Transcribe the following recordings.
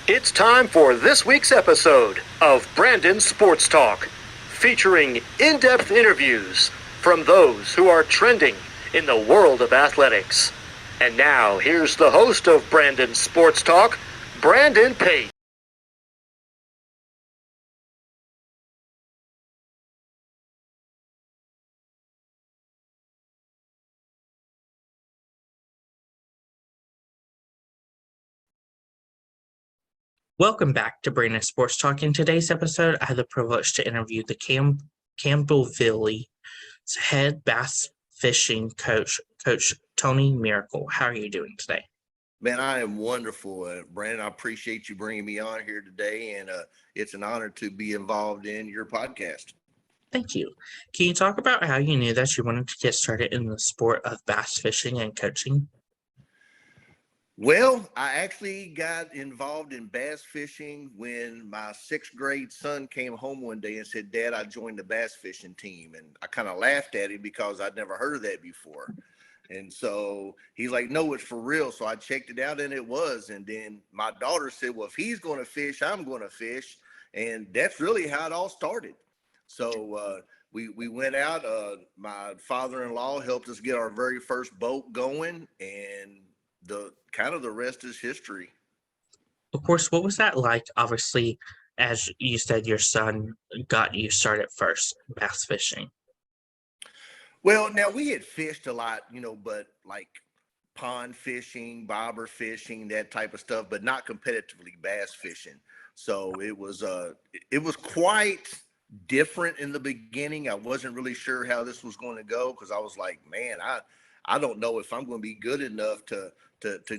It's time for this week's episode of Brandon Sports Talk, featuring in-depth interviews from those who are trending in the world of athletics. And now, here's the host of Brandon Sports Talk, Brandon Pate. Welcome back to Brandon Sports Talk. In today's episode, I had the privilege to interview the Campbellsville head bass fishing coach, Coach Tony Miracle. How are you doing today? Man, I am wonderful, Brandon. I appreciate you bringing me on here today, and it's an honor to be involved in your podcast. Thank you. Can you talk about how you knew that you wanted to get started in the sport of bass fishing and coaching? Well, I actually got involved in bass fishing when my sixth grade son came home one day and said, "Dad, I joined the bass fishing team." And I kind of laughed at him because I'd never heard of that before. And so he's like, "No, it's for real." So I checked it out and it was. And then my daughter said, "Well, if he's going to fish, I'm going to fish." And that's really how it all started. So we went out. My father-in-law helped us get our very first boat going, and the rest is history. Of course, what was that like? Obviously, as you said, your son got you started first bass fishing. Well, now we had fished a lot, but like pond fishing, bobber fishing, that type of stuff, but not competitively bass fishing. So it was quite different in the beginning. I wasn't really sure how this was going to go because I was like, man, I don't know if I'm going to be good enough to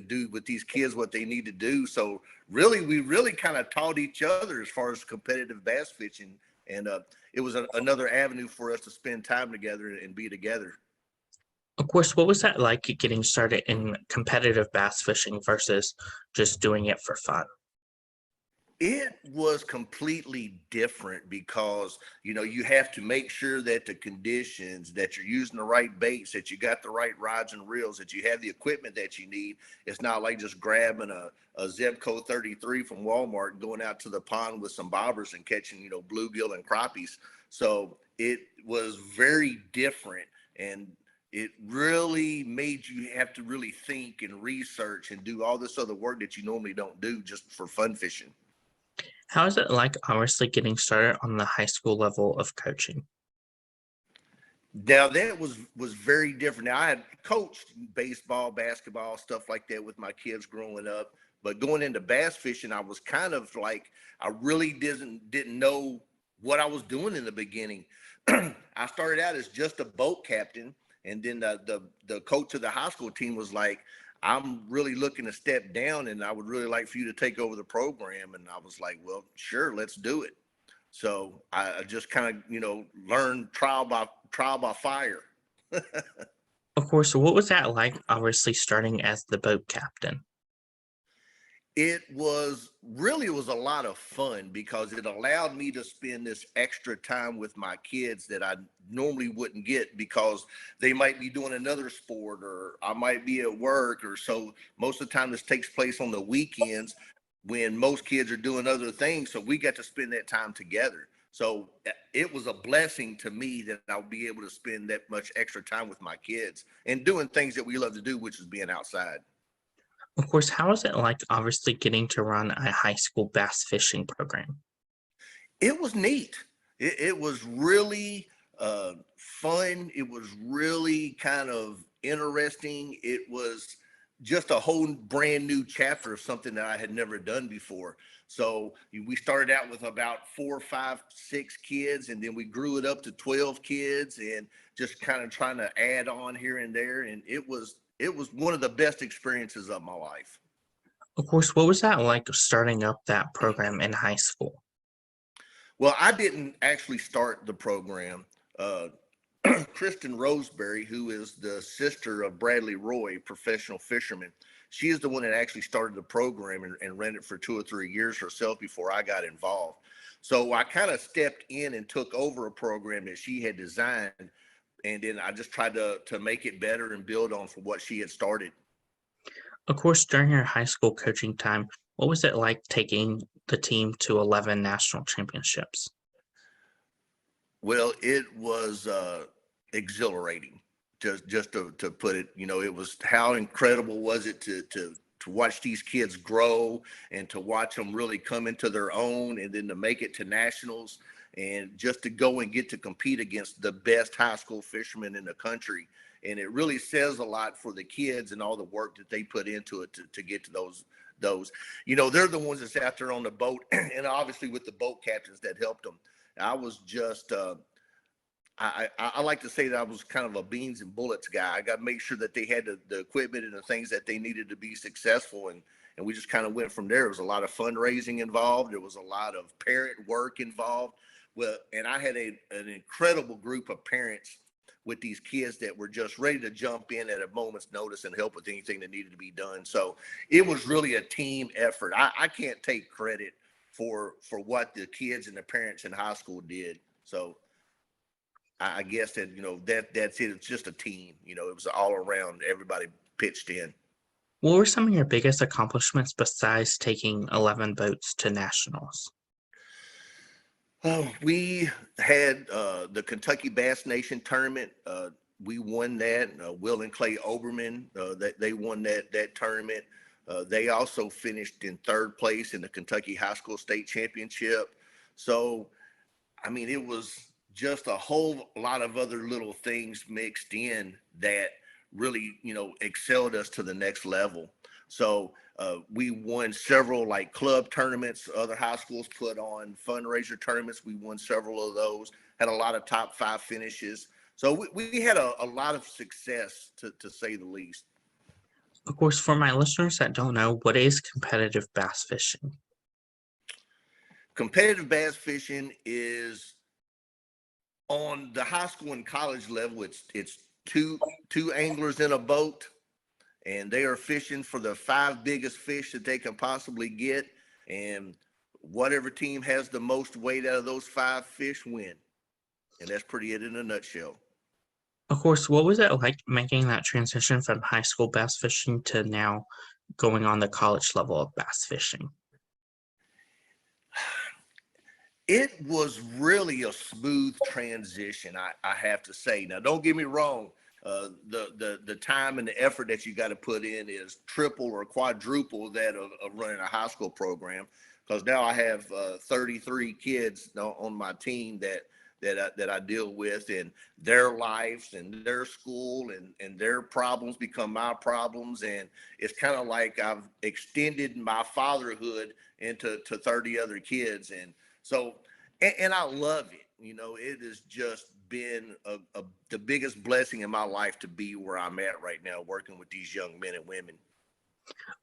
do with these kids what they need to do. So really, we really kind of taught each other as far as competitive bass fishing, and it was another avenue for us to spend time together and be together. Of course, what was that like getting started in competitive bass fishing versus just doing it for fun? It was completely different because, you have to make sure that the conditions, that you're using the right baits, that you got the right rods and reels, that you have the equipment that you need. It's not like just grabbing a Zebco 33 from Walmart and going out to the pond with some bobbers and catching, bluegill and crappies. So it was very different, and it really made you have to really think and research and do all this other work that you normally don't do just for fun fishing. How is it like obviously getting started on the high school level of coaching? Now that was very different. Now I had coached baseball, basketball, stuff like that with my kids growing up, but going into bass fishing, I was kind of like I really didn't know what I was doing in the beginning. I started out as just a boat captain, and then the coach of the high school team was like, "I'm really looking to step down, and I would really like for you to take over the program." And I was like, "Well, sure, let's do it." So I just kind of, learned trial by fire. Of course, what was that like obviously starting as the boat captain? It was a lot of fun because it allowed me to spend this extra time with my kids that I normally wouldn't get because they might be doing another sport or I might be at work, or so most of the time this takes place on the weekends when most kids are doing other things. So we got to spend that time together. So it was a blessing to me that I'll be able to spend that much extra time with my kids and doing things that we love to do, which is being outside. Of course, how is it like obviously getting to run a high school bass fishing program? It was neat. It was really fun. It was really kind of interesting. It was just a whole brand new chapter of something that I had never done before. So we started out with about 4, 5, 6 kids, and then we grew it up to 12 kids, and just kind of trying to add on here and there. And it was one of the best experiences of my life. Of course, what was that like starting up that program in high school? Well, I didn't actually start the program. Uh, Kristen Roseberry, who is the sister of Bradley Roy, professional fisherman, she is the one that actually started the program and ran it for 2 or 3 years herself before I got involved. So I kind of stepped in and took over a program that she had designed, and then I just tried to make it better and build on for what she had started. Of course, during your high school coaching time, What was it like taking the team to 11 national championships? Well, it was exhilarating, just to put it. It was, how incredible was it to watch these kids grow and to watch them really come into their own, and then to make it to nationals, and just to go and get to compete against the best high school fishermen in the country. And it really says a lot for the kids and all the work that they put into it to get to those. They're the ones that's out there on the boat, and obviously with the boat captains that helped them. I was just I like to say that I was kind of a beans and bullets guy. I got to make sure that they had the equipment and the things that they needed to be successful, and we just kind of went from there. There was a lot of fundraising involved. There was a lot of parent work involved. Well, and I had an incredible group of parents with these kids that were just ready to jump in at a moment's notice and help with anything that needed to be done. So it was really a team effort. I can't take credit for what the kids and the parents in high school did. So I guess that, that's it. It's just a team. It was all around. Everybody pitched in. What were some of your biggest accomplishments besides taking 11 boats to nationals? Oh, we had the Kentucky Bass Nation tournament. We won that. Will and Clay Oberman, they won that tournament. They also finished in third place in the Kentucky High School State Championship. So, I mean, it was just a whole lot of other little things mixed in that really, excelled us to the next level. So we won several like club tournaments. Other high schools put on fundraiser tournaments. We won several of those, had a lot of top 5 finishes. So we had a lot of success, to say the least. Of course, for my listeners that don't know, what is competitive bass fishing? Competitive bass fishing is, on the high school and college level, it's two anglers in a boat, and they are fishing for the 5 biggest fish that they can possibly get, and whatever team has the most weight out of those 5 fish win. And that's pretty it in a nutshell. Of course, what was it like making that transition from high school bass fishing to now going on the college level of bass fishing? It was really a smooth transition, I have to say. Now, don't get me wrong. The time and the effort that you got to put in is triple or quadruple that of running a high school program, because now I have 33 kids on my team that I deal with, and their lives and their school and their problems become my problems. And it's kind of like I've extended my fatherhood into 30 other kids. And so, and I love it. It has just been the biggest blessing in my life to be where I'm at right now, working with these young men and women.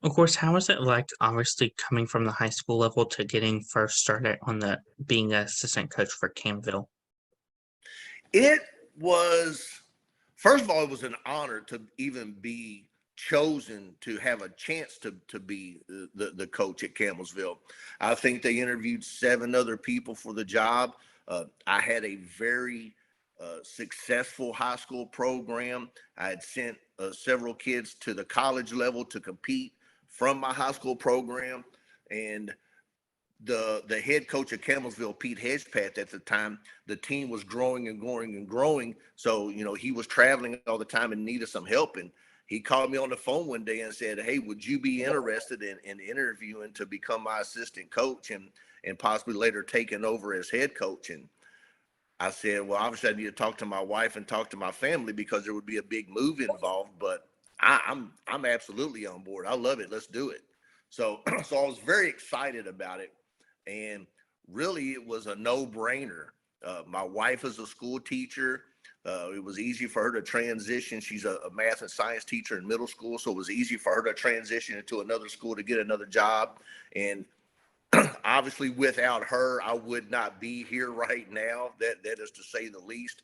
Of course, how was it like, obviously coming from the high school level to getting first started on the being an assistant coach for Campbellsville? It was, first of all, it was an honor to even be chosen to have a chance to be the coach at Campbellsville. I think they interviewed 7 other people for the job. I had a very successful high school program. I had sent several kids to the college level to compete from my high school program. And the head coach of Campbellsville, Pete Hedgepath, at the time, the team was growing and growing and growing. So, he was traveling all the time and needed some help. And he called me on the phone one day and said, "Hey, would you be interested in interviewing to become my assistant coach and possibly later taking over as head coach?" And I said, "Well, obviously I need to talk to my wife and talk to my family, because there would be a big move involved, but I'm absolutely on board. I love it. Let's do it." So, so I was very excited about it. And really, it was a no-brainer. My wife is a school teacher. It was easy for her to transition. She's a math and science teacher in middle school, so it was easy for her to transition into another school to get another job. And obviously, without her, I would not be here right now. That is to say the least.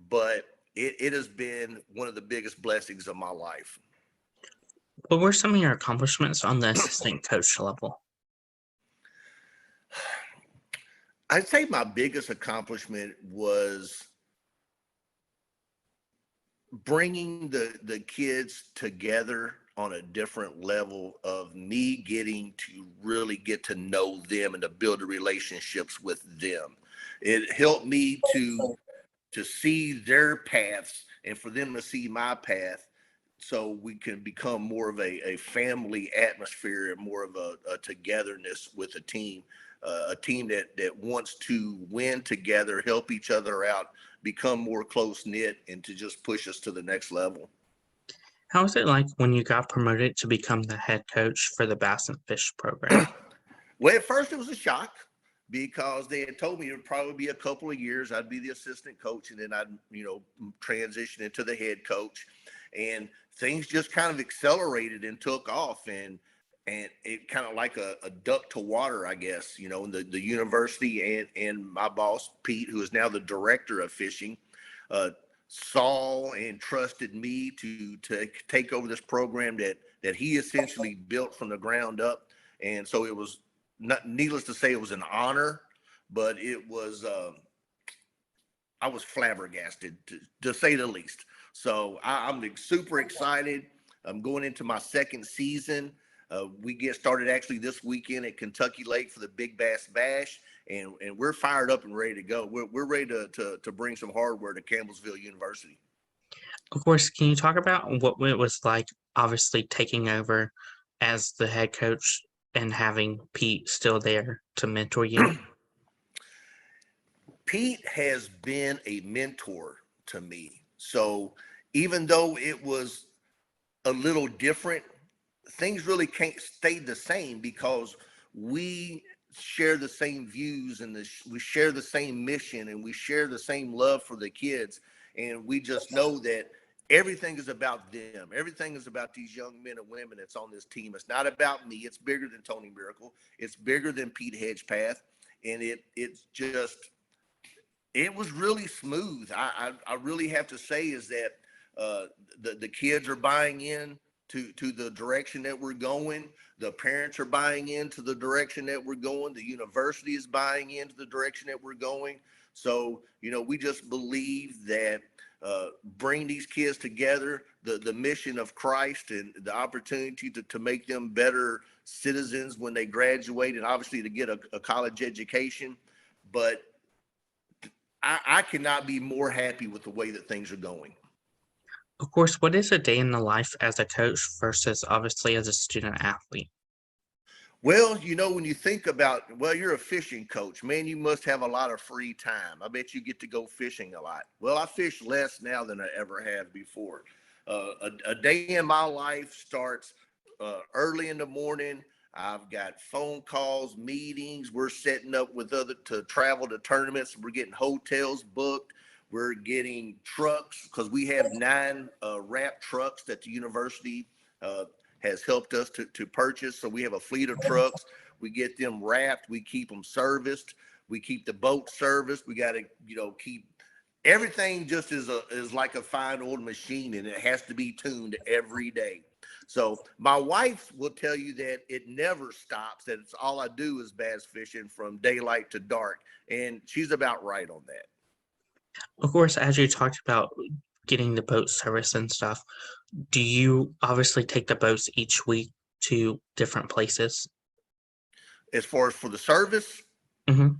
But it has been one of the biggest blessings of my life. What were some of your accomplishments on the assistant coach level? I'd say my biggest accomplishment was bringing the kids together on a different level of me getting to really get to know them and to build the relationships with them. It helped me to see their paths and for them to see my path, so we can become more of a family atmosphere and more of a togetherness with a team that wants to win together, help each other out, become more close knit, and to just push us to the next level. How was it like when you got promoted to become the head coach for the Bass and Fish program? Well, at first it was a shock because they had told me it would probably be a couple of years. I'd be the assistant coach, and then I'd, transition into the head coach. And things just kind of accelerated and took off. And it kind of like a duck to water, I guess, the university and my boss, Pete, who is now the director of fishing, saw and trusted me to take over this program that he essentially built from the ground up. And so it was, not needless to say, it was an honor, but it was I was flabbergasted to say the least. So I'm super excited. I'm going into my second season. We get started actually this weekend at Kentucky Lake for the Big Bass Bash, and we're fired up and ready to go. We're ready to bring some hardware to Campbellsville University. Of course, can you talk about what it was like, obviously taking over as the head coach and having Pete still there to mentor you? Pete has been a mentor to me. So even though it was a little different, things really can't stay the same because we share the same views and we share the same mission and we share the same love for the kids. And we just know that everything is about them. Everything is about these young men and women that's on this team. It's not about me. It's bigger than Tony Miracle. It's bigger than Pete Hedgepath. And it was really smooth. I really have to say is that the kids are buying in to the direction that we're going. The parents are buying into the direction that we're going. The university is buying into the direction that we're going. So, we just believe that bring these kids together, the mission of Christ and the opportunity to make them better citizens when they graduate, and obviously to get a college education. But I cannot be more happy with the way that things are going. Of course, what is a day in the life as a coach versus obviously as a student athlete? Well, when you think about, you're a fishing coach, man, you must have a lot of free time. I bet you get to go fishing a lot. Well, I fish less now than I ever have before. A day in my life starts early in the morning. I've got phone calls, meetings. We're setting up with to travel to tournaments. We're getting hotels booked. We're getting trucks because we have 9 wrap trucks that the university has helped us to purchase. So we have a fleet of trucks. We get them wrapped. We keep them serviced. We keep the boat serviced. We got to, keep everything just is like a fine old machine, and it has to be tuned every day. So my wife will tell you that it never stops, that it's all I do is bass fishing from daylight to dark. And she's about right on that. Of course, as you talked about getting the boat service and stuff, do you obviously take the boats each week to different places? As far as for the service, Mm-hmm.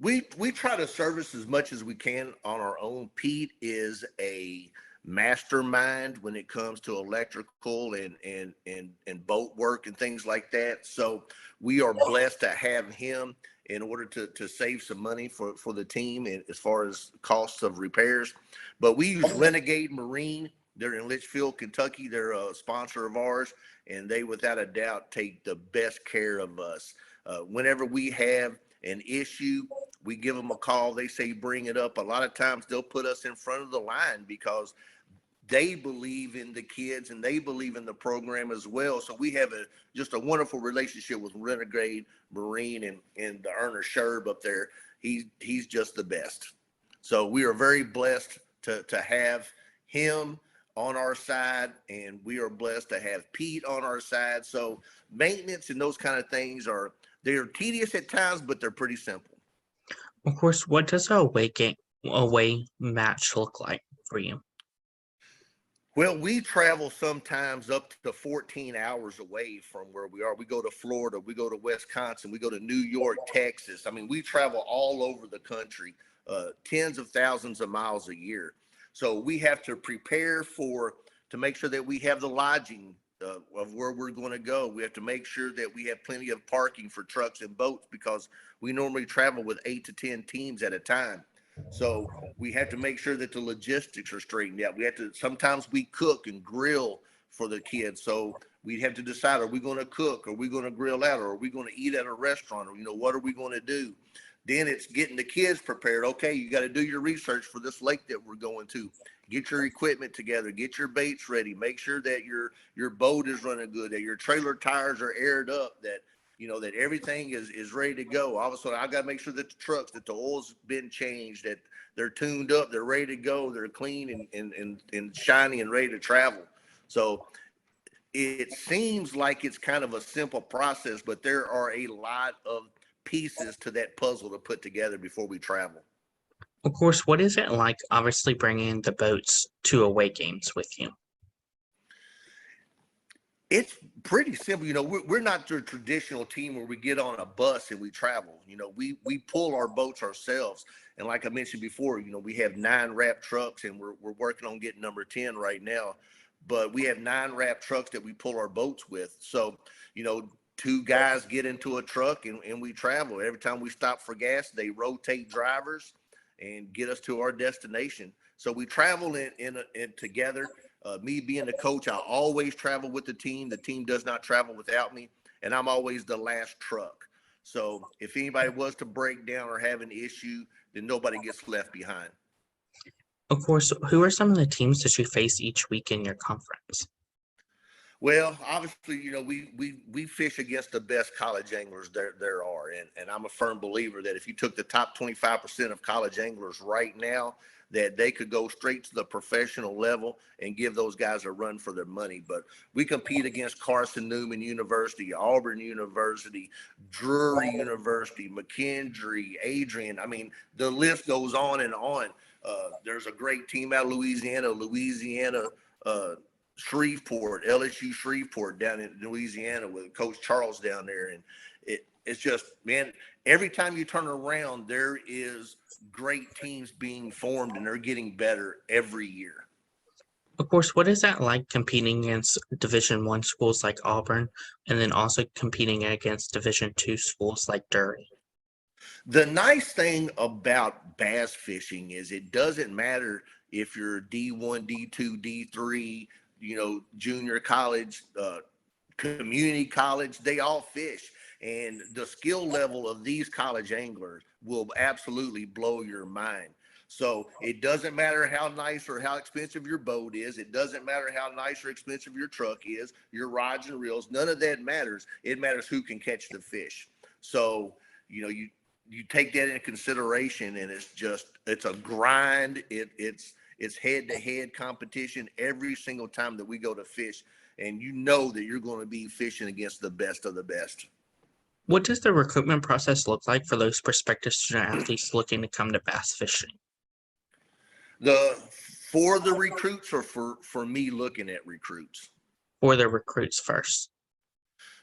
we try to service as much as we can on our own. Pete is a mastermind when it comes to electrical and boat work and things like that. So we are blessed to have him in order to save some money for the team as far as costs of repairs. But we use Renegade Marine. They're in Litchfield, Kentucky. They're a sponsor of ours, and they without a doubt take the best care of us. Whenever we have an issue, we give them a call. They say bring it up. A lot of times they'll put us in front of the line because they believe in the kids and they believe in the program as well. So we have just a wonderful relationship with Renegade Marine and the Erner Sherb up there. He's just the best. So we are very blessed to have him on our side, and we are blessed to have Pete on our side. So maintenance and those kind of things they're tedious at times, but they're pretty simple. Of course, what does a away match look like for you? Well, we travel sometimes up to 14 hours away from where we are. We go to Florida, we go to Wisconsin, we go to New York, Texas. I mean, we travel all over the country, tens of thousands of miles a year. So we have to prepare to make sure that we have the lodging of where we're going to go. We have to make sure that we have plenty of parking for trucks and boats because we normally travel with 8 to 10 teams at a time. So we have to make sure that the logistics are straightened out. Sometimes we cook and grill for the kids. So we have to decide, are we going to cook? Are we going to grill out? Or are we going to eat at a restaurant? Or, what are we going to do? Then it's getting the kids prepared. Okay, you got to do your research for this lake that we're going to. Get your equipment together. Get your baits ready. Make sure that your boat is running good, that your trailer tires are aired up, that that everything is ready to go. All of a sudden, I got to make sure that the oil's been changed, that they're tuned up, they're ready to go, they're clean and shiny and ready to travel. So it seems like it's kind of a simple process, but there are a lot of pieces to that puzzle to put together before we travel. Of course, what is it like obviously bringing the boats to away games with you? It's pretty simple. We're not the traditional team where we get on a bus and we travel. We pull our boats ourselves. And like I mentioned before, we have 9 wrap trucks and we're working on getting number 10 right now. But we have 9 wrap trucks that we pull our boats with. So, 2 guys get into a truck and we travel. Every time we stop for gas, they rotate drivers and get us to our destination. So we travel in together. Me being the coach, I always travel with the team. The team does not travel without me, and I'm always the last truck. So if anybody was to break down or have an issue, then nobody gets left behind. Of course, who are some of the teams that you face each week in your conference? Well, obviously, we fish against the best college anglers there are, and I'm a firm believer that if you took the top 25% of college anglers right now, that they could go straight to the professional level and give those guys a run for their money. But we compete against Carson Newman University, Auburn University, Drury University, McKendree, Adrian. I mean, the list goes on and on. There's a great team out of Louisiana. Shreveport, LSU Shreveport down in Louisiana with Coach Charles down there. And it's just, man, every time you turn around, there is great teams being formed and they're getting better every year. Of course, what is that like competing against Division I schools like Auburn and then also competing against Division II schools like Drury? The nice thing about bass fishing is it doesn't matter if you're D1, D2, D3, junior college, community college, they all fish. And the skill level of these college anglers will absolutely blow your mind. So it doesn't matter how nice or how expensive your boat is. It doesn't matter how nice or expensive your truck is, your rods and reels. None of that matters. It matters who can catch the fish. So, you take that into consideration, and it's a grind. It's head-to-head competition every single time that we go to fish, and that you're going to be fishing against the best of the best. What does the recruitment process look like for those prospective student athletes looking to come to bass fishing? For the recruits or for me looking at recruits? For the recruits first.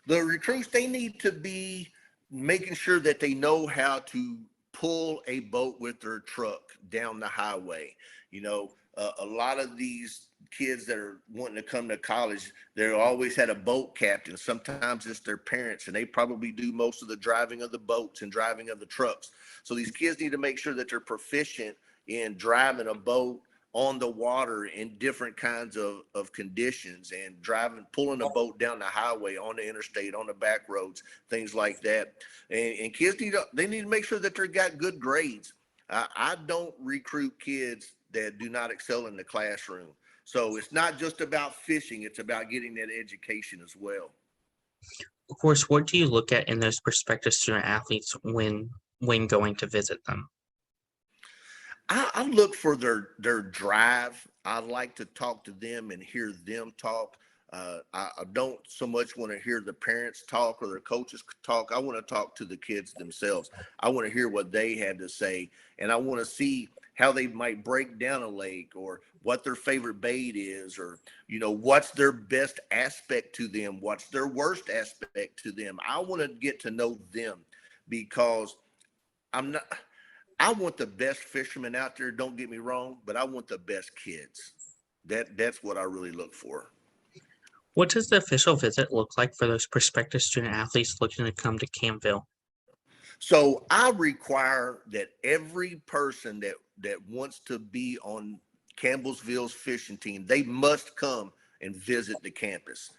The recruits, they need to be making sure that they know how to pull a boat with their truck down the highway. A lot of these kids that are wanting to come to college, they always had a boat captain. Sometimes it's their parents, and they probably do most of the driving of the boats and driving of the trucks. So these kids need to make sure that they're proficient in driving a boat on the water in different kinds of conditions, and pulling a boat down the highway, on the interstate, on the back roads, things like that. And kids need to make sure that they've got good grades. I don't recruit kids that do not excel in the classroom. So it's not just about fishing, it's about getting that education as well. Of course, what do you look at in those prospective student athletes when going to visit them? I look for their drive. I like to talk to them and hear them talk. I don't so much want to hear the parents talk or their coaches talk. I want to talk to the kids themselves. I want to hear what they had to say, and I want to see how they might break down a lake, or what their favorite bait is, or, what's their best aspect to them, what's their worst aspect to them. I want to get to know them, because I'm not, I want the best fishermen out there, don't get me wrong, but I want the best kids. That's what I really look for. What does the official visit look like for those prospective student athletes looking to come to Campbell? So I require that every person that wants to be on Campbellsville's fishing team, they must come and visit the campus.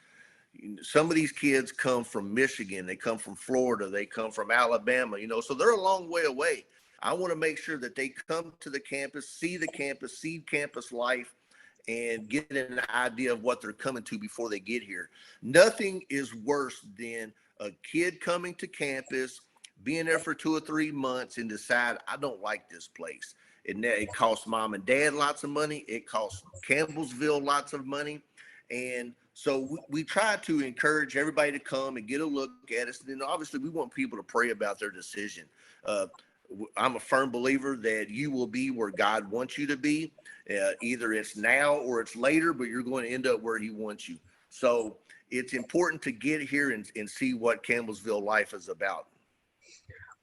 Some of these kids come from Michigan, they come from Florida, they come from Alabama, so they're a long way away. I want to make sure that they come to the campus, see campus life, and get an idea of what they're coming to before they get here. Nothing is worse than a kid coming to campus, being there for 2 or 3 months, and decide, I don't like this place. It costs mom and dad lots of money. It costs Campbellsville lots of money. And so we try to encourage everybody to come and get a look at us. And then obviously we want people to pray about their decision. I'm a firm believer that you will be where God wants you to be. Either it's now or it's later, but you're going to end up where he wants you. So it's important to get here and see what Campbellsville life is about.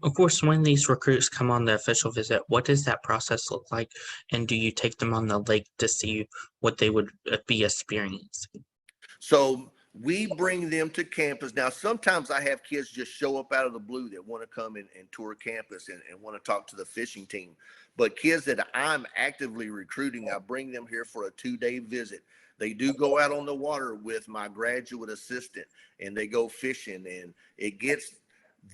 Of course, when these recruits come on the official visit, what does that process look like? And do you take them on the lake to see what they would be experiencing? So we bring them to campus. Now, sometimes I have kids just show up out of the blue that want to come and tour campus and want to talk to the fishing team. But kids that I'm actively recruiting, I bring them here for a 2-day visit. They do go out on the water with my graduate assistant, and they go fishing, and it gets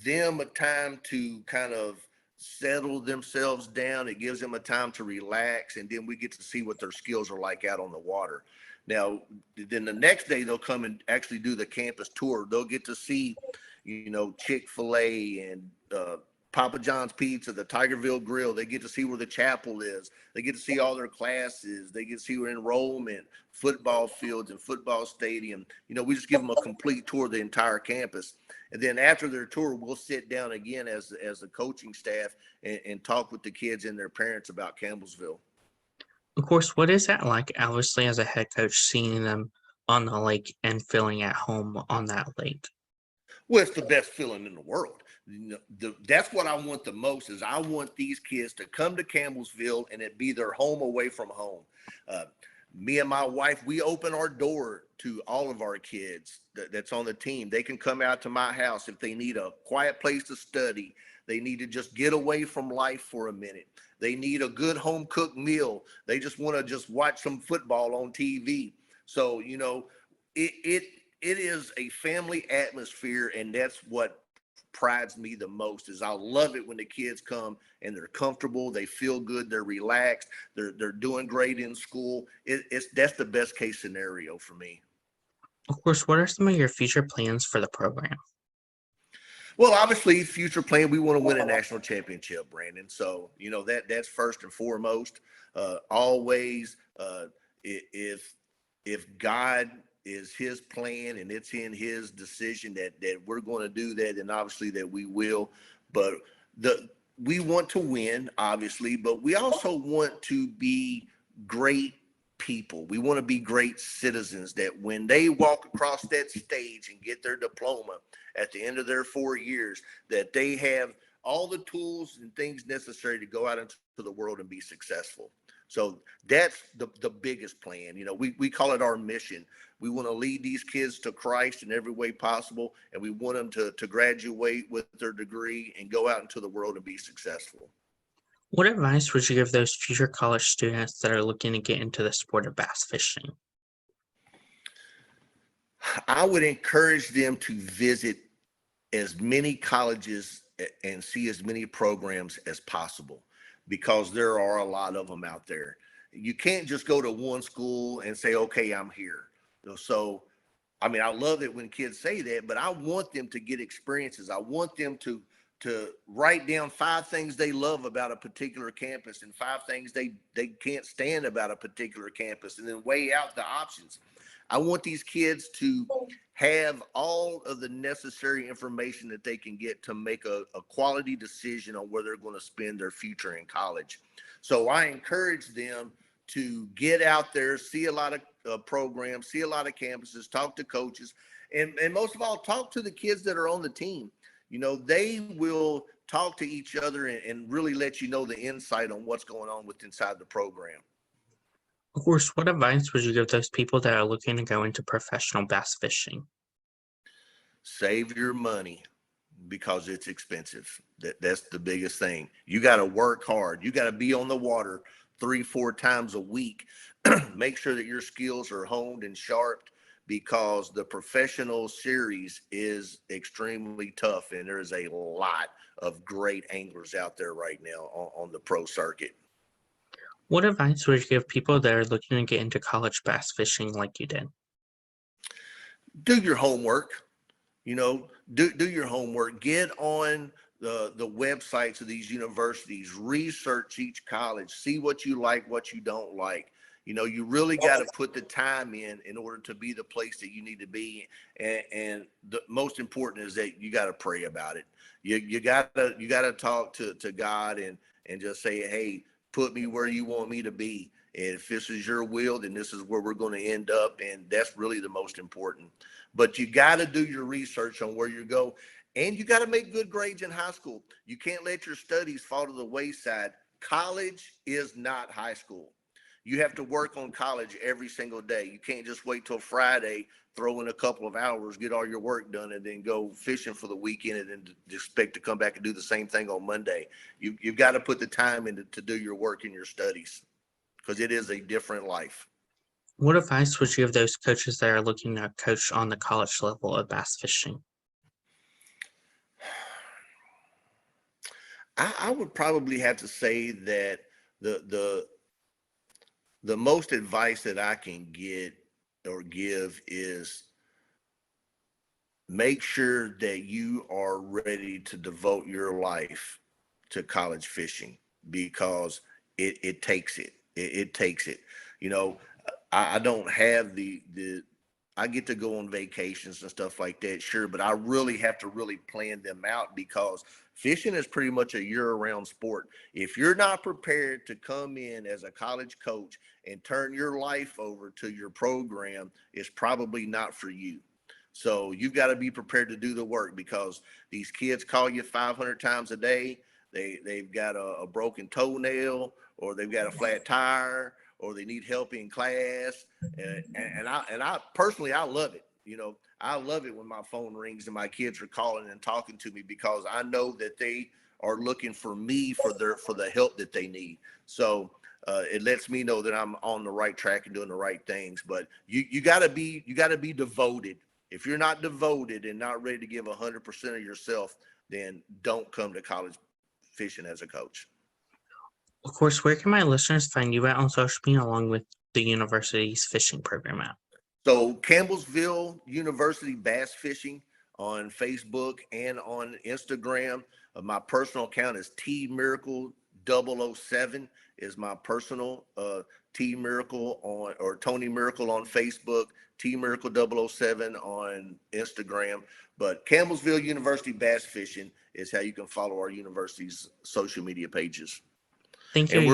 them a time to kind of settle themselves down. It gives them a time to relax, and then we get to see what their skills are like out on the water. Now, then the next day they'll come and actually do the campus tour. They'll get to see, Chick-fil-A and Papa John's Pizza, the Tigerville Grill. They get to see where the chapel is. They get to see all their classes. They get to see where enrollment, football fields, and football stadium. We just give them a complete tour of the entire campus. And then after their tour, we'll sit down again as the coaching staff and talk with the kids and their parents about Campbellsville. Of course, what is that like, obviously, as a head coach, seeing them on the lake and feeling at home on that lake? Well, it's the best feeling in the world. That's what I want the most. Is I want these kids to come to Campbellsville and it be their home away from home. Me and my wife, we open our door to all of our kids that's on the team. They can come out to my house if they need a quiet place to study. They need to just get away from life for a minute. They need a good home cooked meal. They just want to just watch some football on TV. So, it is a family atmosphere, and that's what prides me the most. Is I love it when the kids come and they're comfortable, they feel good, they're relaxed, they're doing great in school. That's the best case scenario for me. Of course, what are some of your future plans for the program? Well, obviously, future plan, we want to win a national championship, Brandon. So, that's first and foremost. Always, if God is his plan and it's in his decision that we're going to do that, then obviously that we will. But we want to win, obviously, but we also want to be great people. We want to be great citizens, that when they walk across that stage and get their diploma at the end of their 4 years, that they have all the tools and things necessary to go out into the world and be successful. So that's the biggest plan. We call it our mission. We want to lead these kids to Christ in every way possible, and we want them to graduate with their degree and go out into the world and be successful. What advice would you give those future college students that are looking to get into the sport of bass fishing? I would encourage them to visit as many colleges and see as many programs as possible, because there are a lot of them out there. You can't just go to one school and say, okay, I'm here. So, I love it when kids say that, but I want them to get experiences. I want them to write down 5 things they love about a particular campus and 5 things they can't stand about a particular campus, and then weigh out the options. I want these kids to have all of the necessary information that they can get to make a quality decision on where they're going to spend their future in college. So I encourage them to get out there, see a lot of programs, see a lot of campuses, talk to coaches, and most of all, talk to the kids that are on the team. They will talk to each other and really let you know the insight on what's going on inside the program. Of course, what advice would you give those people that are looking to go into professional bass fishing? Save your money because it's expensive. That's the biggest thing. You got to work hard. You got to be on the water 3-4 times a week. Make sure that your skills are honed and sharpened, because the professional series is extremely tough, and there's a lot of great anglers out there right now on the pro circuit. What advice would you give people that are looking to get into college bass fishing like you did? Do your homework. Do your homework. Get on the websites of these universities. Research each college. See what you like, what you don't like. You really got to put the time in order to be the place that you need to be. And the most important is that you got to pray about it. You got to talk to God and just say, hey, put me where you want me to be. And if this is your will, then this is where we're going to end up. And that's really the most important. But you got to do your research on where you go. And you got to make good grades in high school. You can't let your studies fall to the wayside. College is not high school. You have to work on college every single day. You can't just wait till Friday, throw in a couple of hours, get all your work done, and then go fishing for the weekend and then expect to come back and do the same thing on Monday. You've got to put the time in to do your work and your studies, because it is a different life. What advice would you give those coaches that are looking to coach on the college level of bass fishing? I would probably have to say that the most advice that I can get or give is make sure that you are ready to devote your life to college fishing, because it takes it. It takes it. I don't have I get to go on vacations and stuff like that, sure, but I really have to really plan them out, because fishing is pretty much a year-round sport. If you're not prepared to come in as a college coach and turn your life over to your program, it's probably not for you. So you've got to be prepared to do the work, because these kids call you 500 times a day. They've got a broken toenail, or they've got a flat tire, or they need help in class. And I personally, I love it. I love it when my phone rings and my kids are calling and talking to me, because I know that they are looking for me for the help that they need. So it lets me know that I'm on the right track and doing the right things. But you gotta be devoted. If you're not devoted and not ready to give 100% of yourself, then don't come to college fishing as a coach. Of course, where can my listeners find you at on social media, along with the university's fishing program at? So Campbellsville University Bass Fishing on Facebook and on Instagram. My personal account is T Miracle 007 is my personal T Miracle or Tony Miracle on Facebook, T Miracle 007 on Instagram. But Campbellsville University Bass Fishing is how you can follow our university's social media pages. Thank you. And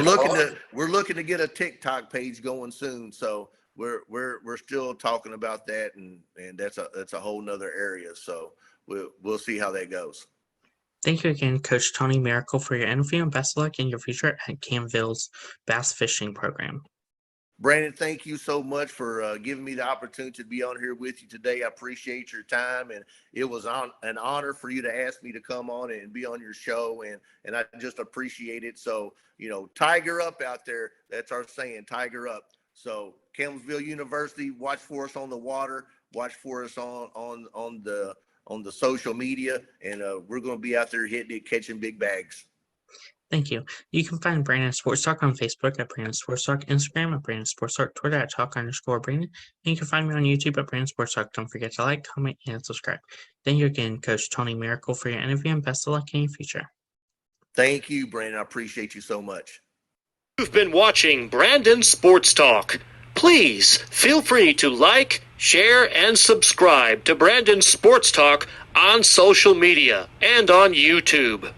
we're looking to get a TikTok page going soon. So we're still talking about that, and that's a whole nother area. So we'll see how that goes. Thank you again, Coach Tony Miracle, for your interview, and best of luck in your future at Campbellsville's bass fishing program. Brandon, thank you so much for giving me the opportunity to be on here with you today. I appreciate your time, and it was an honor for you to ask me to come on and be on your show, and I just appreciate it. So, tiger up out there. That's our saying, tiger up. So Campbellsville University, watch for us on the water, watch for us on the social media, and we're going to be out there hitting it, catching big bags. Thank you. You can find Brandon Sports Talk on Facebook at Brandon Sports Talk, Instagram at Brandon Sports Talk, Twitter at Talk_Brandon, and you can find me on YouTube at Brandon Sports Talk. Don't forget to like, comment, and subscribe. Thank you again, Coach Tony Miracle, for your interview, and best of luck in your future. Thank you, Brandon. I appreciate you so much. You've been watching Brandon Sports Talk. Please feel free to like, share, and subscribe to Brandon Sports Talk on social media and on YouTube.